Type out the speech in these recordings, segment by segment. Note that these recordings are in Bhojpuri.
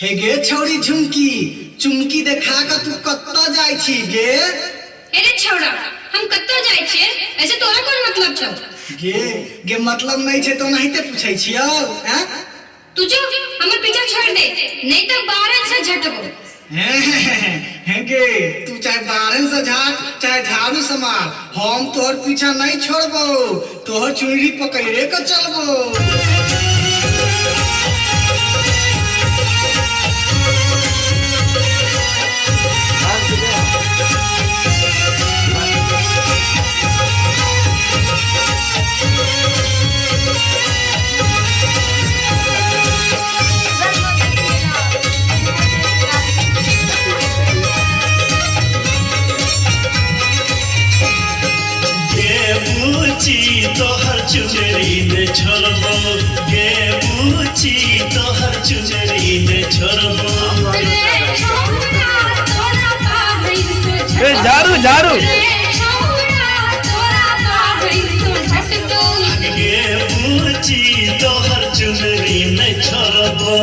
हे गे छौरी झुमकी चुमकी देखा के तू कत्ता जाय छी गे? अरे छौड़ा हम कत्ता जाय छियै ऐसे तोरा कोन मतलब छौ? गे मतलब नहीं छे तो नहीं ते पूछै छियौ हैं? तू जो हमर पीछा छोड़ दे नहीं तो बारन से झटको। हैं गे तू चाहे बारन से झाट चाहे झाड़ू से मार हम तोहर पीछा नहीं छोड़बो तोहर चुनरी पकड़े के चलबो। तोहर चुनरी में छोड़बो गे बूची तोहर चुनरी में छोड़बो। झाड़ू झाड़ू गे बूची तोहर चुनरी में छोड़बो।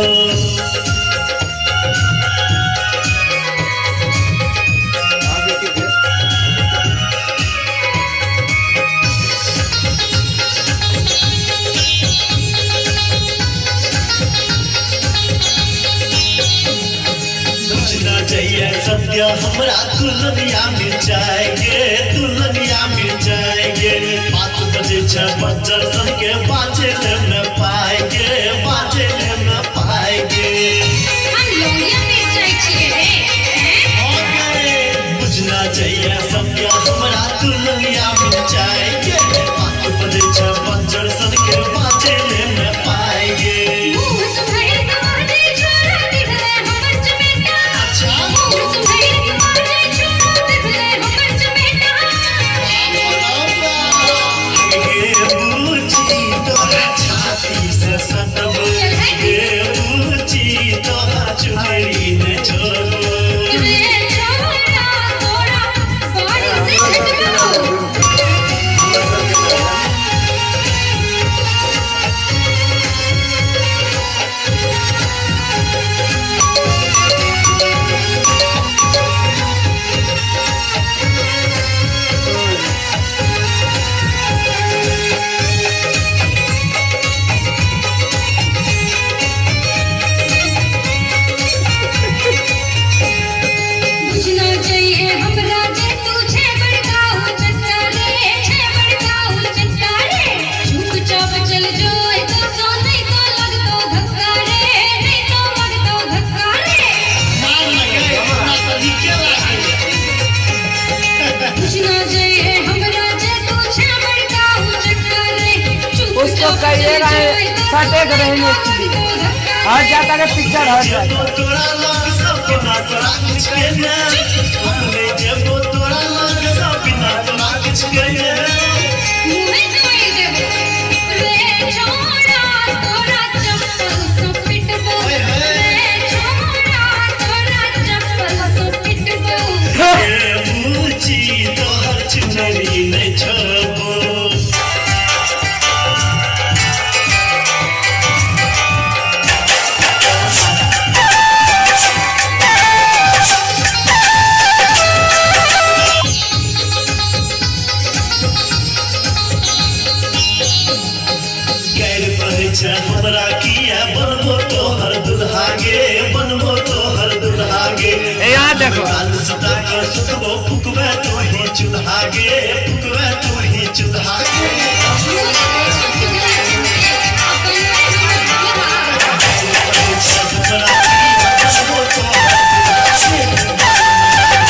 सत्य हमरा दुल्हनिया मिल जाएंगे दुल्हनिया मिल जाएंगे 5 बजे 6 बजे सन के बाजे ले न पाएंगे बाजे ले न पाएंगे। हम लोग मिल जाय छियै बुझना चाहिए सत्य हमरा दुल्हनिया मिल जाएंगे 5 बजे 6 बजे सन के बाजे ले न पाएंगे। उसको कहिएगा सटे के रहने हट जाता है पिक्चर हट जाता तोरा लोग सब बिना तोरा कुछ के ना हमने जब तोरा लोग सब बिना तोरा कुछ के ना मुहे कोई देबो रे छोड़ा तोरा चप्पल से पिटबो रे छोड़ा तोरा चप्पल से पिटबो। ए बूची तोहर चुनरी नहीं छोड़बो। हमरा किया बनबो तोहर दुल्हा गे बनबो तोहर दुल्हा गे। यहाँ देखो सदा के सुतबो फुकबे तो ही चूल्हा गे फुकबे तो ही चूल्हा गे।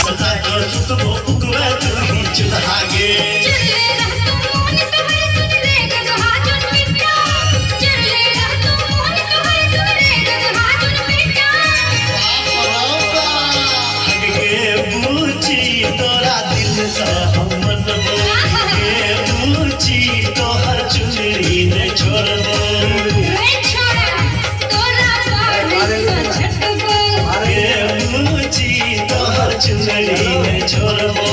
सदा के सुतबो फुकबे तो ही चूल्हा गे। तोरा दिल से हम मनबो गे बूची तोहर चुनरी ने छोड़बो। गे बूची तोहर चुनरी ने छोड़बो।